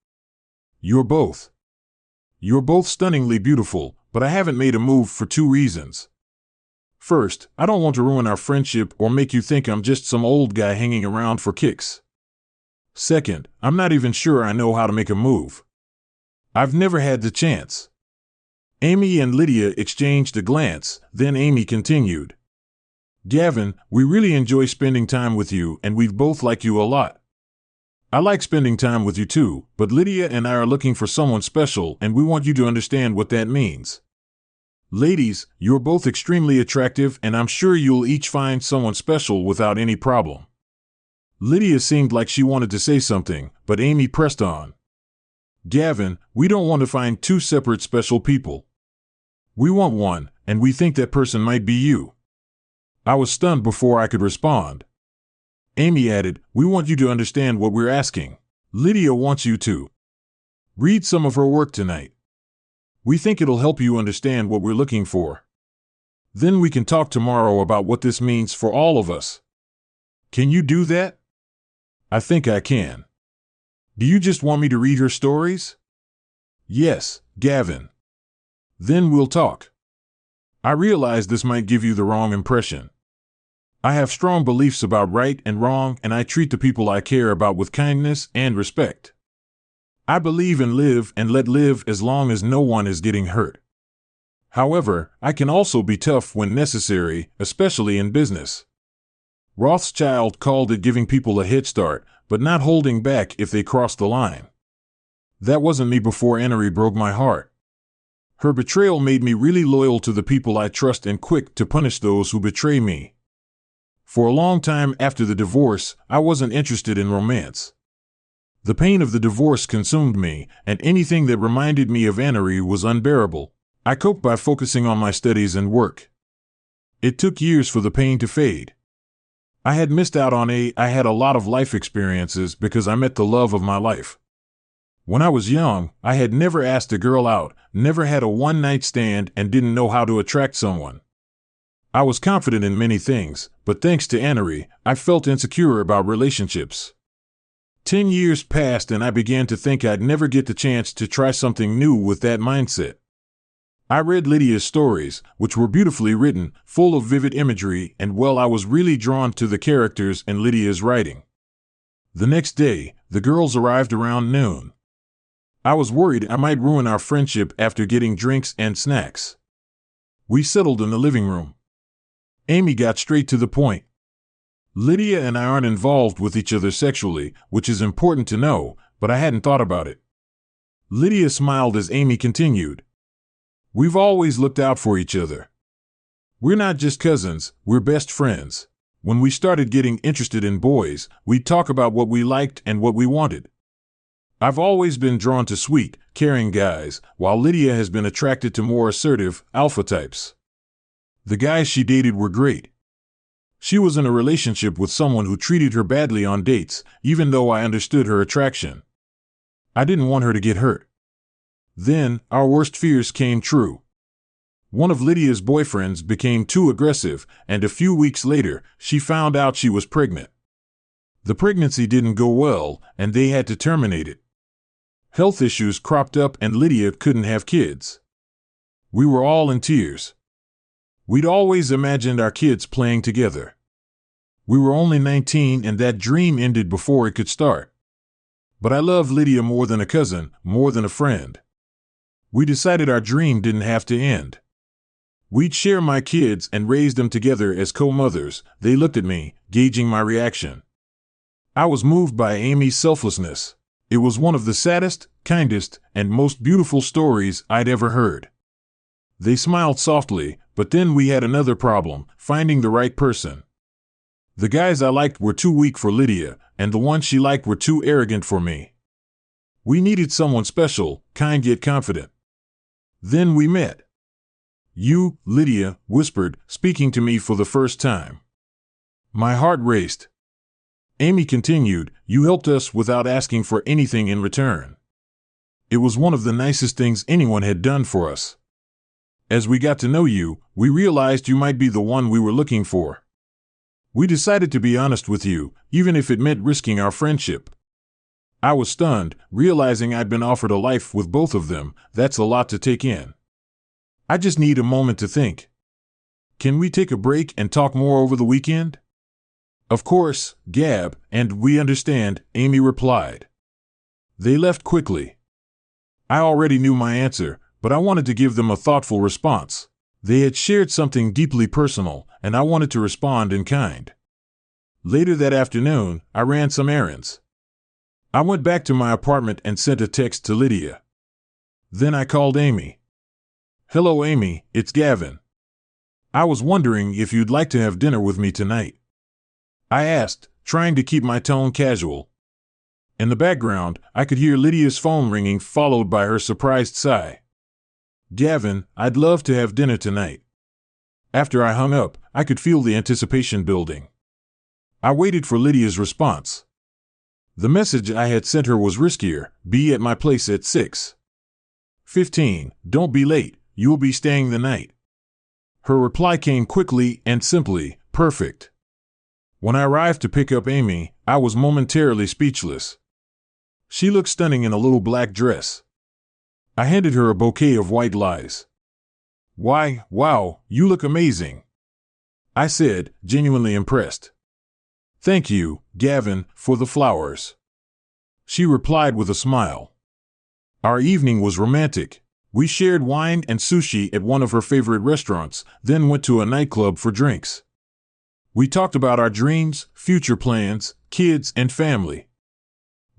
You're both stunningly beautiful, but I haven't made a move for 2 reasons. First, I don't want to ruin our friendship or make you think I'm just some old guy hanging around for kicks. Second, I'm not even sure I know how to make a move. I've never had the chance. Amy and Lydia exchanged a glance, then Amy continued. Gavin, we really enjoy spending time with you and we both like you a lot. I like spending time with you too, but Lydia and I are looking for someone special and we want you to understand what that means. Ladies, you're both extremely attractive and I'm sure you'll each find someone special without any problem. Lydia seemed like she wanted to say something, but Amy pressed on. Gavin, we don't want to find 2 separate special people. We want one, and we think that person might be you. I was stunned before I could respond. Amy added, we want you to understand what we're asking. Lydia wants you to read some of her work tonight. We think it'll help you understand what we're looking for. Then we can talk tomorrow about what this means for all of us. Can you do that? I think I can. Do you just want me to read her stories? Yes, Gavin. Then we'll talk. I realize this might give you the wrong impression. I have strong beliefs about right and wrong, and I treat the people I care about with kindness and respect. I believe in live and let live as long as no one is getting hurt. However, I can also be tough when necessary, especially in business. Rothschild called it giving people a head start, but not holding back if they crossed the line. That wasn't me before Annery broke my heart. Her betrayal made me really loyal to the people I trust and quick to punish those who betray me. For a long time after the divorce, I wasn't interested in romance. The pain of the divorce consumed me, and anything that reminded me of Annery was unbearable. I coped by focusing on my studies and work. It took years for the pain to fade. I had missed out on I had a lot of life experiences because I met the love of my life. When I was young, I had never asked a girl out, never had a one-night stand, and didn't know how to attract someone. I was confident in many things, but thanks to Annery, I felt insecure about relationships. 10 years passed and I began to think I'd never get the chance to try something new with that mindset. I read Lydia's stories, which were beautifully written, full of vivid imagery, and I was really drawn to the characters in Lydia's writing. The next day, the girls arrived around noon. I was worried I might ruin our friendship after getting drinks and snacks. We settled in the living room. Amy got straight to the point. Lydia and I aren't involved with each other sexually, which is important to know, but I hadn't thought about it. Lydia smiled as Amy continued. We've always looked out for each other. We're not just cousins, we're best friends. When we started getting interested in boys, we'd talk about what we liked and what we wanted. I've always been drawn to sweet, caring guys, while Lydia has been attracted to more assertive, alpha types. The guys she dated were great. She was in a relationship with someone who treated her badly on dates, even though I understood her attraction. I didn't want her to get hurt. Then, our worst fears came true. One of Lydia's boyfriends became too aggressive, and a few weeks later, she found out she was pregnant. The pregnancy didn't go well, and they had to terminate it. Health issues cropped up and Lydia couldn't have kids. We were all in tears. We'd always imagined our kids playing together. We were only 19 and that dream ended before it could start. But I loved Lydia more than a cousin, more than a friend. We decided our dream didn't have to end. We'd share my kids and raise them together as co-mothers. They looked at me, gauging my reaction. I was moved by Amy's selflessness. It was one of the saddest, kindest, and most beautiful stories I'd ever heard. They smiled softly, but then we had another problem, finding the right person. The guys I liked were too weak for Lydia, and the ones she liked were too arrogant for me. We needed someone special, kind yet confident. Then we met. You, Lydia, whispered, speaking to me for the first time. My heart raced. Amy continued, you helped us without asking for anything in return. It was one of the nicest things anyone had done for us. As we got to know you, we realized you might be the one we were looking for. We decided to be honest with you, even if it meant risking our friendship. I was stunned, realizing I'd been offered a life with both of them. That's a lot to take in. I just need a moment to think. Can we take a break and talk more over the weekend? Of course, Gab, and we understand, Amy replied. They left quickly. I already knew my answer, but I wanted to give them a thoughtful response. They had shared something deeply personal, and I wanted to respond in kind. Later that afternoon, I ran some errands. I went back to my apartment and sent a text to Lydia. Then I called Amy. Hello, Amy, it's Gavin. I was wondering if you'd like to have dinner with me tonight. I asked, trying to keep my tone casual. In the background, I could hear Lydia's phone ringing, followed by her surprised sigh. Gavin, I'd love to have dinner tonight. After I hung up, I could feel the anticipation building. I waited for Lydia's response. The message I had sent her was riskier, be at my place at 6:15, don't be late, you'll be staying the night. Her reply came quickly and simply, perfect. When I arrived to pick up Amy, I was momentarily speechless. She looked stunning in a little black dress. I handed her a bouquet of white lies. Why, wow, you look amazing, I said, genuinely impressed. Thank you, Gavin, for the flowers. She replied with a smile. Our evening was romantic. We shared wine and sushi at one of her favorite restaurants, then went to a nightclub for drinks. We talked about our dreams, future plans, kids, and family.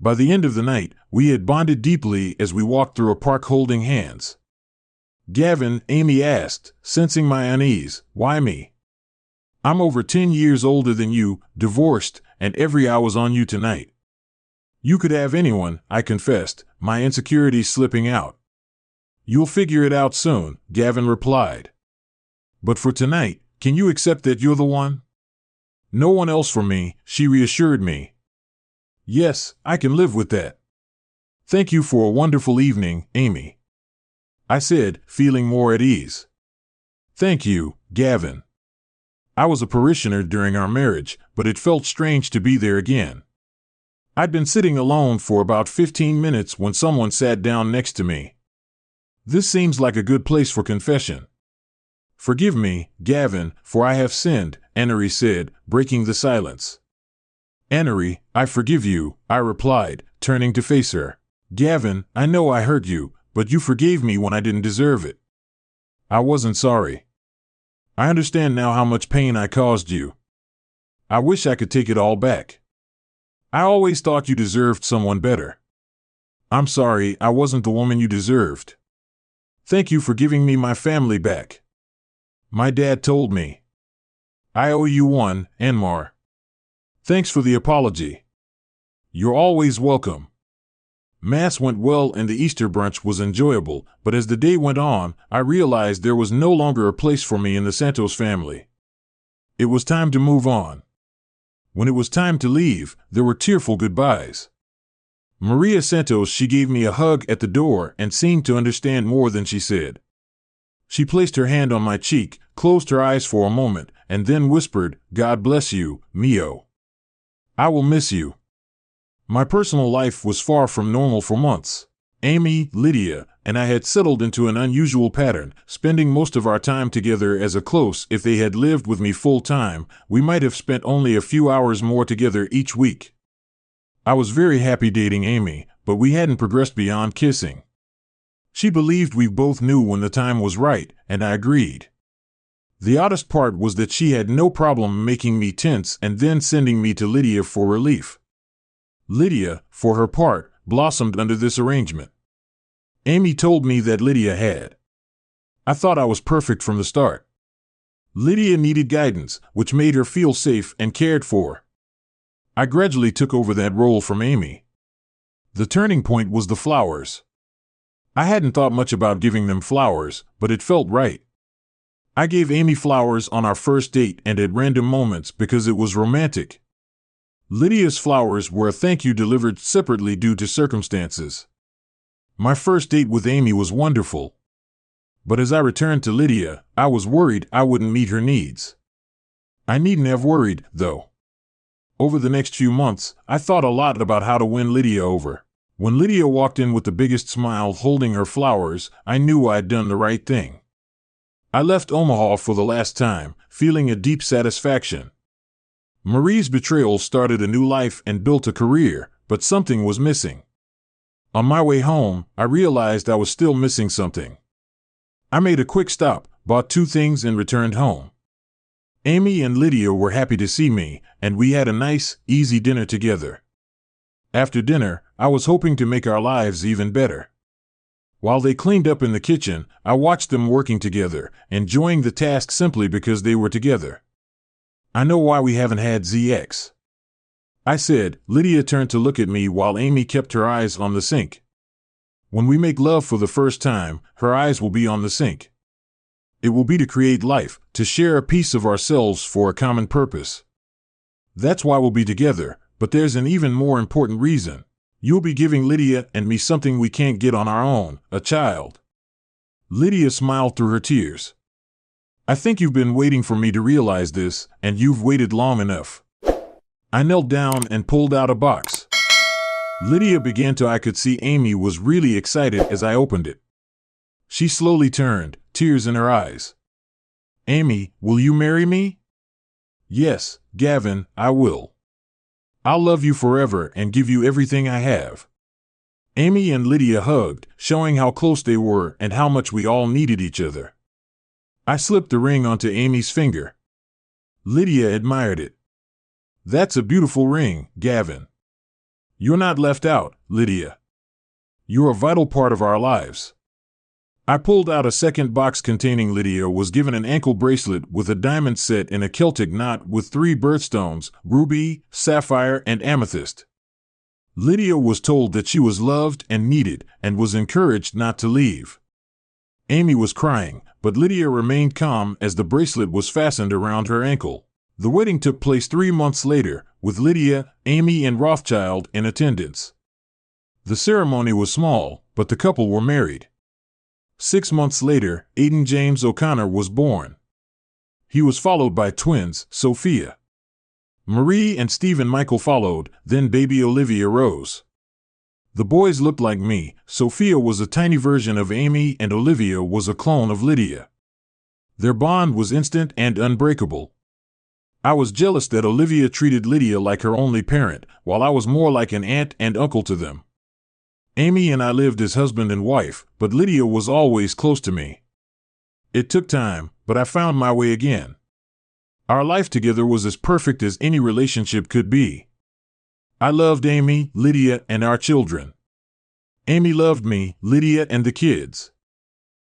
By the end of the night, we had bonded deeply as we walked through a park holding hands. "Gavin," Amy asked, sensing my unease, "why me? I'm over 10 years older than you, divorced, and every eye was on you tonight." "You could have anyone," I confessed, my insecurities slipping out. "You'll figure it out soon," Gavin replied. "But for tonight, can you accept that you're the one?" "No one else for me," she reassured me. "Yes, I can live with that." "Thank you for a wonderful evening, Amy," I said, feeling more at ease. "Thank you, Gavin." I was a parishioner during our marriage, but it felt strange to be there again. I'd been sitting alone for about 15 minutes when someone sat down next to me. "This seems like a good place for confession." "Forgive me, Gavin, for I have sinned," Annery said, breaking the silence. "Annery, I forgive you," I replied, turning to face her. "Gavin, I know I hurt you, but you forgave me when I didn't deserve it." "I wasn't sorry. I understand now how much pain I caused you. I wish I could take it all back. I always thought you deserved someone better. I'm sorry I wasn't the woman you deserved. Thank you for giving me my family back. My dad told me. I owe you one, and more. Thanks for the apology. You're always welcome." Mass went well and the Easter brunch was enjoyable, but as the day went on, I realized there was no longer a place for me in the Santos family. It was time to move on. When it was time to leave, there were tearful goodbyes. Maria Santos, she gave me a hug at the door and seemed to understand more than she said. She placed her hand on my cheek, closed her eyes for a moment, and then whispered, "God bless you, Mio. I will miss you." My personal life was far from normal for months. Amy, Lydia, and I had settled into an unusual pattern, spending most of our time together as a close. If they had lived with me full time, we might have spent only a few hours more together each week. I was very happy dating Amy, but we hadn't progressed beyond kissing. She believed we both knew when the time was right, and I agreed. The oddest part was that she had no problem making me tense and then sending me to Lydia for relief. Lydia, for her part, blossomed under this arrangement. Amy told me that Lydia had. I thought I was perfect from the start. Lydia needed guidance, which made her feel safe and cared for. I gradually took over that role from Amy. The turning point was the flowers. I hadn't thought much about giving them flowers, but it felt right. I gave Amy flowers on our first date and at random moments because it was romantic. Lydia's flowers were a thank you delivered separately due to circumstances. My first date with Amy was wonderful. But as I returned to Lydia, I was worried I wouldn't meet her needs. I needn't have worried, though. Over the next few months, I thought a lot about how to win Lydia over. When Lydia walked in with the biggest smile holding her flowers, I knew I'd done the right thing. I left Omaha for the last time, feeling a deep satisfaction. Marie's Betrayal started a new life and built a career, but something was missing. On my way home, I realized I was still missing something. I made a quick stop, bought 2 things and returned home. Amy and Lydia were happy to see me, and we had a nice, easy dinner together. After dinner, I was hoping to make our lives even better. While they cleaned up in the kitchen, I watched them working together, enjoying the task simply because they were together. "I know why we haven't had ZX," I said. Lydia turned to look at me while Amy kept her eyes on the sink. "When we make love for the first time, her eyes will be on the sink. It will be to create life, to share a piece of ourselves for a common purpose. That's why we'll be together, but there's an even more important reason. You'll be giving Lydia and me something we can't get on our own, a child." Lydia smiled through her tears. "I think you've been waiting for me to realize this, and you've waited long enough." I knelt down and pulled out a box. Lydia began to. I could see Amy was really excited as I opened it. She slowly turned, tears in her eyes. "Amy, will you marry me?" "Yes, Gavin, I will. I'll love you forever and give you everything I have." Amy and Lydia hugged, showing how close they were and how much we all needed each other. I slipped the ring onto Amy's finger. Lydia admired it. "That's a beautiful ring, Gavin." You're not left out, Lydia. You're a vital part of our lives. I pulled out a second box containing Lydia was given an ankle bracelet with a diamond set in a Celtic knot with 3 birthstones, ruby, sapphire, and amethyst. Lydia was told that she was loved and needed and was encouraged not to leave. Amy was crying, but Lydia remained calm as the bracelet was fastened around her ankle. The wedding took place 3 months later, with Lydia, Amy, and Rothschild in attendance. The ceremony was small, but the couple were married. 6 months later, Aidan James O'Connor was born. He was followed by twins, Sophia. Marie and Stephen Michael followed, then baby Olivia rose. The boys looked like me. Sophia was a tiny version of Amy and Olivia was a clone of Lydia. Their bond was instant and unbreakable. I was jealous that Olivia treated Lydia like her only parent, while I was more like an aunt and uncle to them. Amy and I lived as husband and wife, but Lydia was always close to me. It took time, but I found my way again. Our life together was as perfect as any relationship could be. I loved Amy, Lydia, and our children. Amy loved me, Lydia, and the kids.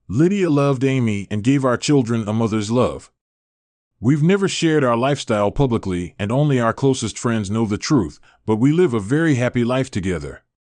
Lydia loved Amy and gave our children a mother's love. We've never shared our lifestyle publicly and only our closest friends know the truth, but we live a very happy life together.